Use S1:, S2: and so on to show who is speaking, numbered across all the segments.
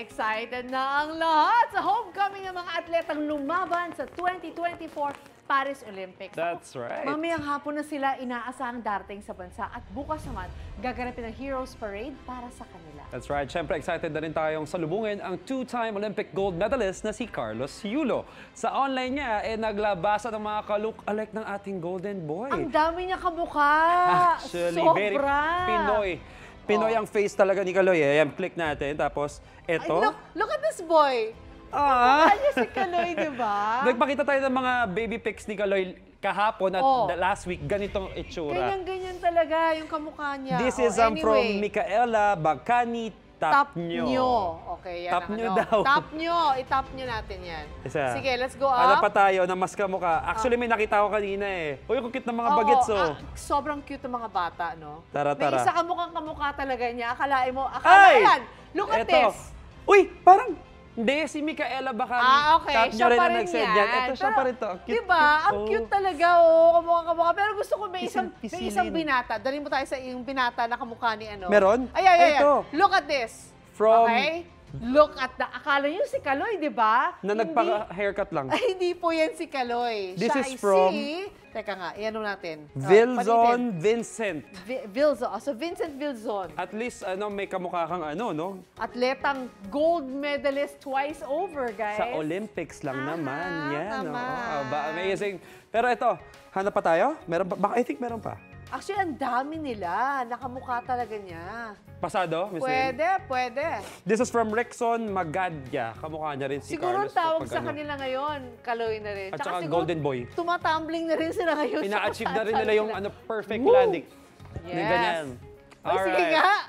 S1: excited na ang lahat sa homecoming ng mga atletang lumaban sa 2024 Paris Olympics.
S2: That's right.
S1: Mamayang hapon na sila inaasahang darating sa bansa at bukas naman gaganapin ang Heroes Parade para sa kanila.
S2: That's right. Siyempre, excited na rin tayong salubungin ang two-time Olympic gold medalist na si Carlos Yulo. Sa online niya, naglabasa ng mga ka-look-alike ng ating golden boy.
S1: Ang dami niya kamukha.
S2: Actually,
S1: Sobra.
S2: very Pinoy. Pinoy ang face talaga ni Kaloy. Ayan, click natin. Tapos, eto.
S1: Ay, look at this boy. Ano si Kaloy, di ba?
S2: Nagpakita tayo ng mga baby pics ni Kaloy kahapon at last week. Ganitong itsura.
S1: Ganyan talaga yung kamukha niya.
S2: This is from Micaela Bagcani Tapnyo.
S1: Okay, yan
S2: Tap nyo daw.
S1: Tap nyo. I-tap nyo natin yan.
S2: Isa.
S1: Sige, let's go up.
S2: Ano pa tayo na mas kamukha? Actually, may nakita ko kanina eh. Uy, ang cute ng mga bagets oh.
S1: Sobrang cute ng mga bata, no?
S2: Tara.
S1: May isa kamukha talaga niya. Akalain mo, yan. Look at
S2: Eto.
S1: this.
S2: Uy, parang, hindi, si Micaela Bagcani.
S1: Okay.
S2: Tap nyo
S1: Siya
S2: rin
S1: pa
S2: na
S1: rin
S2: nag-send
S1: yan.
S2: yan. Ito, siya pa rin to. Cute,
S1: diba? Ang cute talaga, kamukha. Pero gusto ko may isang binata. Dali mo tayo sa yung binata na kamukha ni ano.
S2: Meron?
S1: Ay.
S2: Ito.
S1: Look at this.
S2: From...
S1: Okay? Look at akala niyo si Kaloy, di ba?
S2: Na nagpa-haircut lang.
S1: Ay, hindi po yan si Kaloy.
S2: This
S1: Siya
S2: is from...
S1: Teka nga, iyan natin.
S2: Vilzon Vincent.
S1: Vilzon. So, Vincent Vilzon.
S2: At least, may kamukha kang no?
S1: Atletang gold medalist twice over, guys.
S2: Sa Olympics lang naman. Yan,
S1: tama.
S2: Amazing. Pero ito, hanap pa tayo? Meron pa? I think meron pa.
S1: Actually, ang dami nila. Nakamukha talaga niya.
S2: Pasado, Miss
S1: Pwede.
S2: This is from Rexon Magadya. Kamukha niya rin si
S1: Siguro
S2: Carlos.
S1: ang tawag sa kanila ngayon, Kaloy na rin.
S2: At saka
S1: siguro,
S2: Golden Boy.
S1: Tumatumbling na rin sila ngayon.
S2: Ina-achieve na rin nila yung perfect landing.
S1: Yes.
S2: Ganyan.
S1: Sige nga.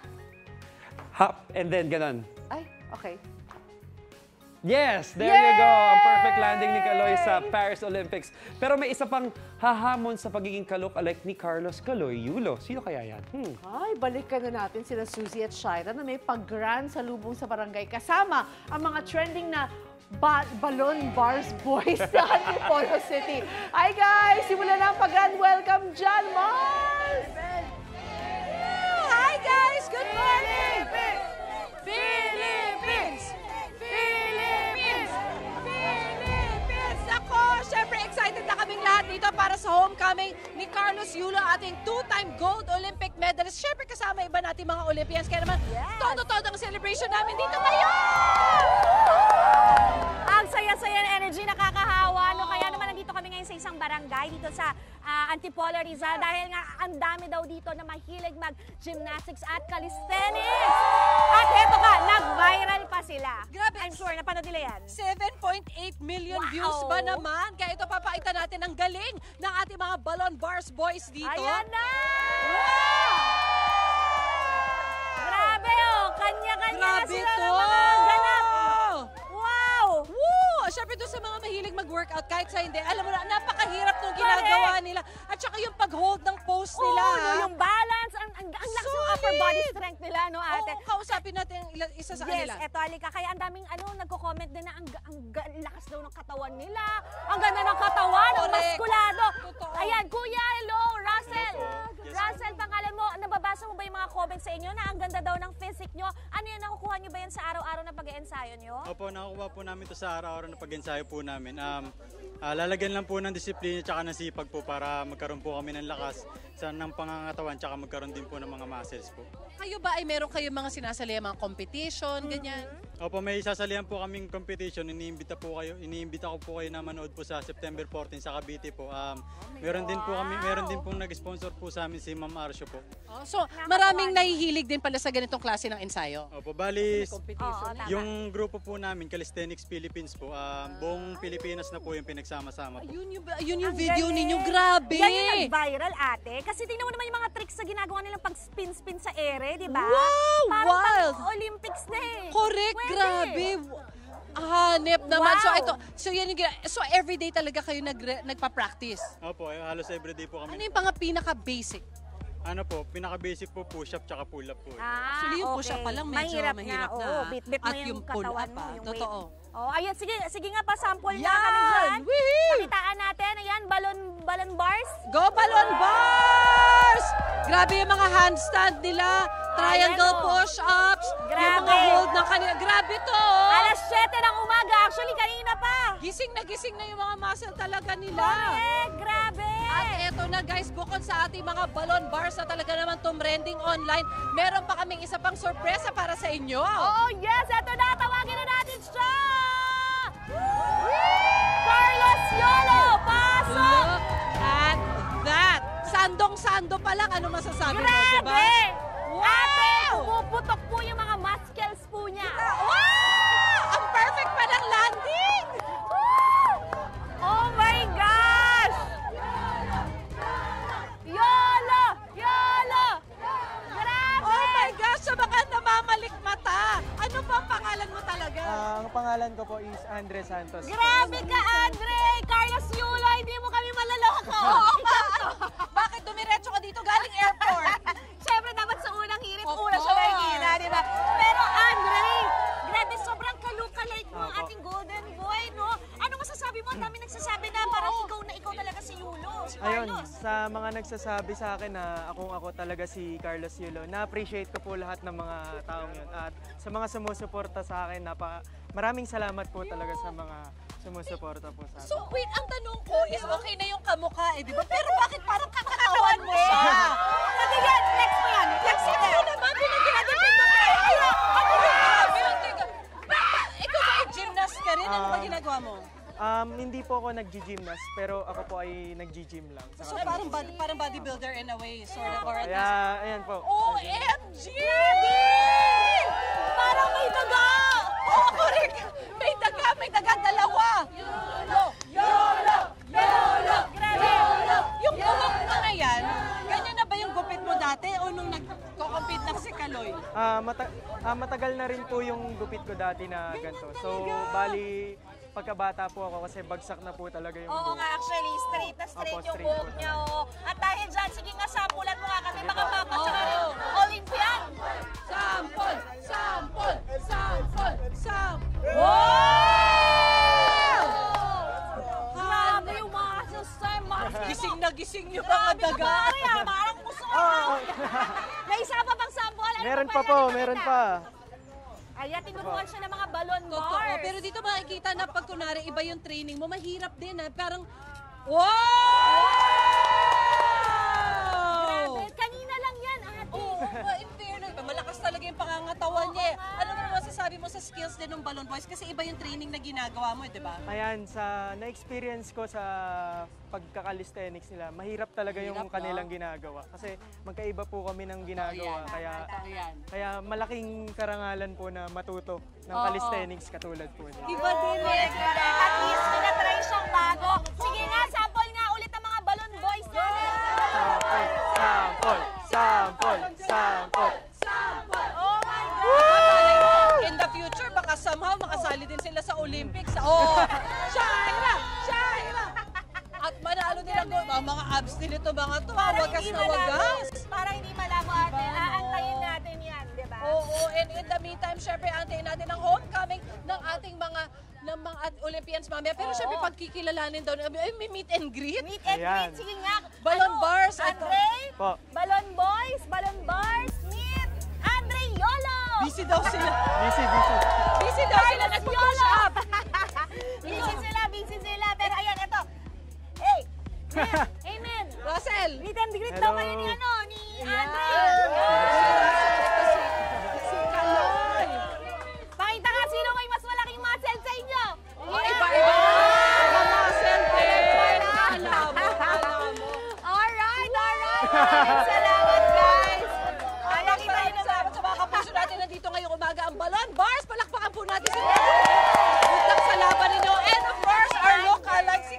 S2: Hop, and then ganon.
S1: Ay, okay.
S2: Yes, there you go. Ang perfect landing ni Kaloy sa Paris Olympics. Pero may isa pang hahamon sa pagiging ka-look-alike ni Carlos Kaloy Yulo. Sino kaya yan?
S1: Ay, balikan na natin sila Suzy at Shaira na may pag-grand sa lubong sa barangay. Kasama ang mga trending na Balon Bars Boys sa Antipolo City. Hi guys! Simula na ang pag-grand welcome dyan, Mars!
S3: Hi guys! Good morning! Philippines! Siyempre, excited na kaming lahat dito para sa homecoming ni Carlos Yulo, ating two-time gold Olympic medalist. Siyempre, kasama iba natin mga Olympians. Kaya naman, todo-todo ang celebration namin dito ngayon!
S4: Ang saya-saya na energy, nakakahawa. No? Kaya naman nandito kami ngayon sa isang barangay dito sa Antipolo, Rizal. Dahil nga ang dami daw dito na mahilig mag-gymnastics at calisthenics. At heto ka, nag-viral pa sila.
S3: Grabe.
S4: I'm sure, napanood nila yan.
S3: 7.8 million views ba naman? Kaya ito papakita natin ang galing ng ating mga Balon Bars Boys dito.
S4: Ayan na!
S3: Wow!
S4: Grabe kanya-kanya na sila
S3: to!
S4: ng mga ganap. Wow!
S3: Woo! Siyempre doon sa mga mahilig mag-workout, kahit sa hindi, alam mo na, napakahirap nung ginagawa nila. At saka yung pag-hold ng pose nila.
S4: Yung balance, ang lakas ng upper body strength nila, no, ate?
S3: Kausapin natin isa sa kanila.
S4: Yes, eto, alika. Kaya ang daming nagko-comment din na ang lakas daw ng katawan nila. Ang ganda ng katawan, ang maskulado.
S3: Totoo.
S4: Ayan, kuya, hello, Russell. Russell, pangalan mo, nababasa mo ba yung mga comments sa inyo na ang ganda daw ng physique nyo? Ano yan, nakukuha nyo ba yan sa araw-araw na pag-e-ensayo nyo?
S5: Opo, nakukuha po namin ito sa araw-araw na pag-ensayo po namin. Lalagyan lang po ng disiplina at ng sipag po para magkaroon po kami ng lakas ng pangangatawan at magkaroon din po ng mga muscles po.
S3: Kayo ba ay meron kayo mga sinasali mga competition, ganyan?
S5: Opo, may sasalihan po kaming competition. Iniimbita ko po kayo na manood po sa September 14 sa Cavite po. Meron din pong nag-sponsor po sa amin si Ma'am Arsio po.
S3: So, maraming nahihilig din pala sa ganitong klase ng ensayo.
S5: Opo, bali yung
S4: Yung
S5: grupo po namin, Calisthenics Philippines po, buong Pilipinas na po yung pinagsama-sama po.
S3: Yun yung video ninyo, grabe!
S4: Yan yung nag-viral, ate. Kasi tingnan mo naman yung mga tricks na ginagawa nilang pag-spin-spin sa ere, di ba?
S3: Wow!
S4: Parang
S3: Wild!
S4: Olympics na eh.
S3: Correct,
S4: Pwede.
S3: grabe! Hanep naman.
S4: Wow.
S3: So everyday talaga kayo nagpa-practice?
S5: Opo, halos everyday po
S3: Ano
S5: kami.
S3: yung mga pinaka-basic?
S5: Ano po, pinaka-basic po push-up tsaka pull-up po.
S3: Actually, yung push-up pa lang medyo mahirap na.
S4: Oo, bit-bit mo
S3: At
S4: yung
S3: yung pull-up
S4: katawan mo,
S3: pa.
S4: yung
S3: Totoo.
S4: Ayan, sige nga pa, sample na
S3: Yan!
S4: kami dyan.
S3: Wihee!
S4: Pakitaan natin, ayan, balon bars.
S3: Go Balon Bars! Grabe yung mga handstand nila. triangle
S4: Ayan, oh.
S3: push-ups, yung
S4: Grabe.
S3: mga hold ng kanila. Grabe to!
S4: Alas 7 ng umaga. Actually, kanina pa.
S3: Gising na yung mga muscle talaga nila.
S4: Correct. Grabe.
S3: At eto na guys, bukod sa ating mga balloon bars na talaga naman trending online, meron pa kaming isa pang sorpresa para sa inyo.
S4: Oh, yes! Ito na! Tawagin na natin siya! Carlos Yolo! Pasok!
S3: Look at that! Sandong-sando pa lang, ano masasabi mo, diba?
S4: Grabe! Ate, pumuputok po yung mga muscles po niya.
S3: Wow! Ang perfect pa ng landing!
S4: Oh my gosh! Yolo! Yolo! Grabe!
S3: Oh my gosh, sa mga namamalikmata! Ano pa ang pangalan mo talaga?
S6: Ang pangalan ko po is Andre Santos.
S4: Grabe ka, Andre! Carlos Yolo, hindi mo kami malaloko!
S3: Bakit dumiretso ka dito galing airport?
S4: Siyempre, dapat sa unang hirit,
S3: Of
S4: una siya
S3: course.
S4: makikita, di ba? Pero Andre, grabe, sobrang ka-look-alike mo ang
S6: Opo.
S4: ating golden boy, no? Ano masasabi mo? Ang dami nagsasabi na parang ikaw talaga si Yulo, si
S6: Ayun,
S4: Carlos.
S6: sa mga nagsasabi sa akin na ako talaga si Carlos Yulo, na-appreciate ko po lahat ng mga taong yun. At sa mga sumusuporta sa akin, maraming salamat po talaga sa mga sumusuporta po sa akin.
S3: So wait, ang tanong ko is okay na yung kamukha eh, di ba? Pero bakit parang kakatawan mo siya?
S4: Sige, yan, next mo yan. Next mo
S3: Ito
S4: yan.
S3: naman, pinagkinatin ko pa. Ano yung teka? Ikaw ba ay gymnast ka rin? Ano ba ginagawa mo?
S6: Hindi po ako nag-gymnast, pero ako po ay nag-gym lang.
S3: So parang bodybuilder in a way, sort of, or at least.
S6: Kaya, ayan po.
S3: OMG!
S4: Parang may daga!
S3: Oo, correct! May daga, dalawa! YOLO! Yung buhok mo na yan, ganyan na ba yung gupit mo dati o nung nagko-compete lang si Kaloy?
S6: Matagal na rin po yung gupit ko dati na ganito. So, bali, pagkabata po ako kasi bagsak na po talaga yung
S4: Oo
S6: buhok.
S4: nga, actually, straight na straight
S6: Opo,
S4: yung
S6: straight
S4: buhok
S6: po
S4: niya. Oo. At dahil dyan, sige nga, sampulan mo nga kami, baka
S6: po.
S4: mapasya ka rin Olympian.
S3: Sample!
S4: Grabe yung mga susay, mga
S3: Gising na gising yung mga daga.
S4: Parang puso ka. May isa pa bang sample? Ano
S6: Meron
S4: pa
S6: pa
S4: yan?
S6: po,
S4: Nakikita?
S6: meron pa.
S4: Ayan, tinuruan siya ng mga balon
S3: Totoo.
S4: bars.
S3: Pero dito makikita na pag kunwari iba yung training mo, mahirap din ha. Parang, wow!
S4: Grabe, kanina lang yan, ate.
S3: Oo, in fairness, malakas talaga yung pangangatawan niya. Ano naman masasabi mo sa skills din ng Balloon Boys? Kasi iba yung training na ginagawa mo, di ba?
S6: Ayan, na-experience ko sa pagkakalisthenics nila, mahirap talaga yung
S3: Hirap, no?
S6: kanilang ginagawa. Kasi magkaiba po kami ng ginagawa.
S3: Ayan.
S6: Kaya malaking karangalan po na matuto ng
S3: Oo.
S6: calisthenics katulad po niya.
S3: Iba din eh.
S4: At least, pinatry siyang bago. Sige nga, sample nga ulit ang mga balon boys natin.
S6: Sample!
S4: Oh my God!
S3: In the future, baka somehow makasali din sila sa Olympics. Oh, Shaira! At manalo din ang mga abs din ito, mga to. Wagas na wagas.
S4: Para hindi malabo ate, aantayin natin yan, di ba?
S3: Oo, and in the meantime, syempre, antayin natin ang homecoming ng ating mga Olympians mamaya. Pero syempre, pagkikilalanin daw, may meet and greet.
S4: Meet and
S6: Ayan.
S4: greet, sige nga.
S3: Balloon bars.
S4: Andre,
S6: Po.
S4: balon boys, balon bars, meet Andre Yolo!
S3: Busy daw sila.
S6: Busy.
S3: Busy daw sila. Nagpo-push up.
S4: busy sila. Pero ayan, ito. Hey! Amen!
S3: Russell.
S4: Meet and greet daw
S6: Hello.
S4: kayo ni Andre!
S3: Si Kaloy.
S4: Pakita nga sino may mas malaking muscle sa inyo!
S3: Iba-iba. Mga muscle din. Alam mo.
S4: Alright! Maraming salamat, guys!
S3: Nakita rin salamat sa mga kapuso natin nandito ngayong umaga ang Balloon Bars. Palakpakan po natin sila. Good luck sa laban ninyo. And of course, our look-alike si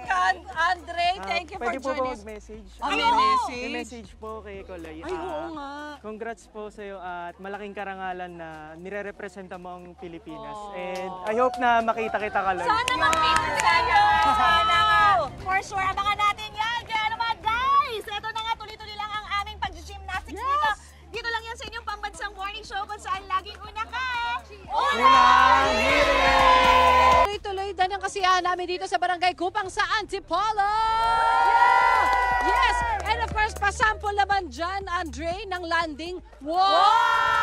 S3: Andre. Thank you for
S6: Pwede po ba
S3: joining us.
S6: mag-message?
S3: May
S6: May
S3: message.
S6: message po kay Kaloy.
S3: Ay, oo nga.
S6: Congrats po sa iyo at malaking karangalan na nire-representa mo ang Pilipinas. And I hope na makita kita, Kaloy.
S4: Sana mag-meet tayo! Sana nga! For sure, abangan natin yan! Kaya naman, guys! Ito na nga, tuloy-tuloy lang ang aming pag-gymnastics dito. Dito lang yan sa inyong pambansang morning show kung saan laging una ka!
S6: Unang hirit!
S3: Tuloy-tuloy din ang kasiyahan namin dito sa Barangay Kupang sa Antipolo! Yes! And of course, pasample naman dyan, Andre, ng landing. Wow!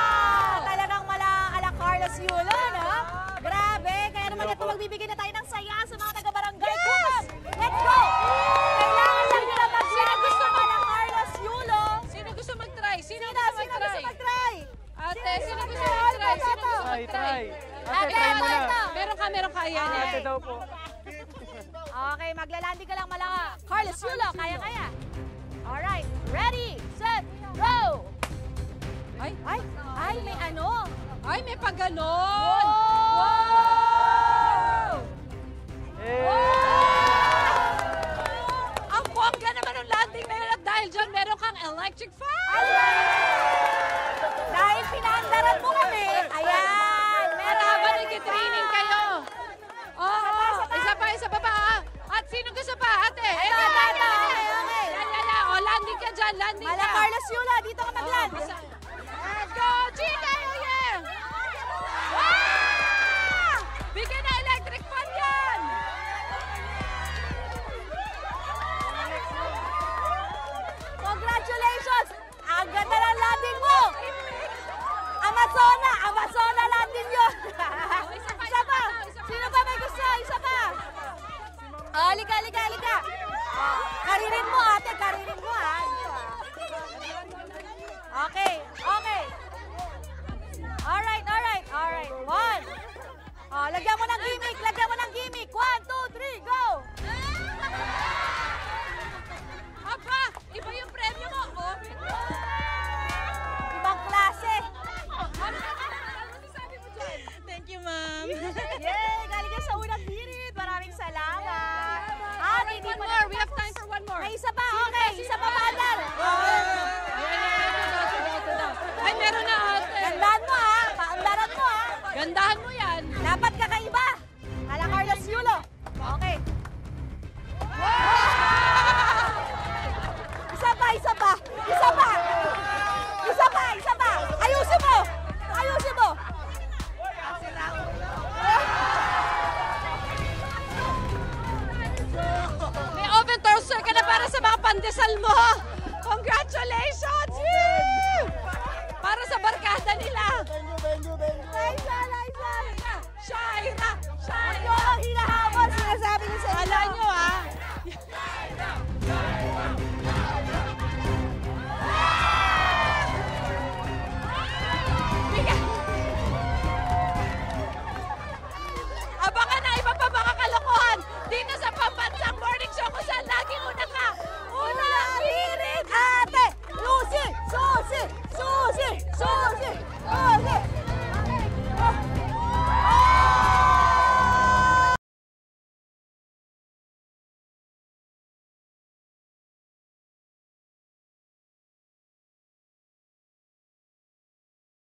S4: Yulo, no? Grabe, kaya naman ito magbibigay na tayo ng saya sa mga taga-barangay. Yes! Let's go! Kailangan lang nila mag-share. Gusto mo ng Carlos Yulo?
S3: Sino gusto mag-try? Sino
S4: Sino gusto mag-try?
S3: Ate, sino gusto mag-try? Sino gusto
S6: Try,
S3: mag-try?
S6: try. Ate, try mo na.
S3: Meron ka, yan.
S6: Ate daw po.
S4: Okay, maglalandi ka lang malaka. Carlos Yulo, kaya-kaya. Alright, ready, set, go!
S3: Ay,
S4: Ay, may ano?
S3: ay, may pag-ganon!
S4: Wow!
S3: Ang bongga naman ng landing na yun at dahil dyan, meron kang electric fan!
S4: Dahil pinaandaran mo kami, ayan,
S3: At habang nag-training kayo. Oo, isa pa ba? At sino gusto pa, ate?
S4: Okay.
S3: Yan. O, landing ka dyan, landing
S4: Mala
S3: ka.
S4: Carlos Yulo, dito ka mag-land.
S3: Let's go, Chika! Oh, yeah! Wow! Bigyan na electric fan yan!
S4: Congratulations! Ang ganda ng landing mo! Amazona landing yun! Isa pa! Sino pa may gusto? Isa pa! Halika! Karirin mo ate, karirin mo ha. Okay. Alright. One. Lagyan mo ng gimmick. 1, 2, 3, go!
S3: Aba, iba yung premyo mo. Oh,
S4: Ibang klase.
S3: thank you, ma'am.
S4: Yay! Galing yan sa unang hirit. Maraming salamat.
S3: Alright, one more. We have time for one more.
S4: May isa pa. Okay, isa pa bandal.
S3: Ay, meron na ate.
S4: Gandaan mo ha. Paandaran mo ha.
S3: Gandahan mo yan.
S4: Dapat kakaiba. Ala Carlos Yulo. Okay. Isa pa. Ayusin mo.
S3: May oven toaster ka na para sa mga pandesal mo.